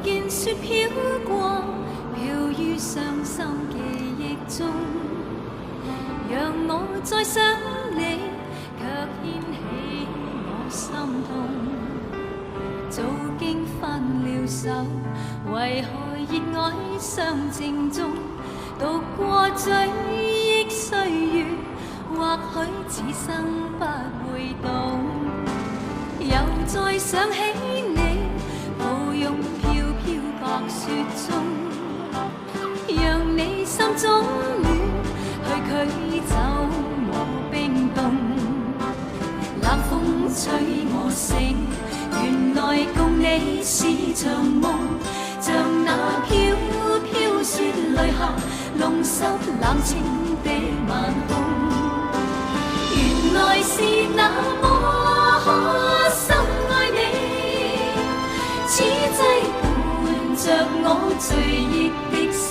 見雪飄過，飄於傷心記憶中。讓我再想你，卻掀起我心痛。早經分了手，為何熱愛相正中？渡過追憶歲月，或許此生不會懂。又再想起你，抱擁飄飄白雪中，讓你心中暖，去驅走我冰凍。冷風吹我醒，原來共你是場夢，像那飄飄雪淚下弄濕冷清的晚空。原來是那麼深愛你，此際伴着我醉憶的心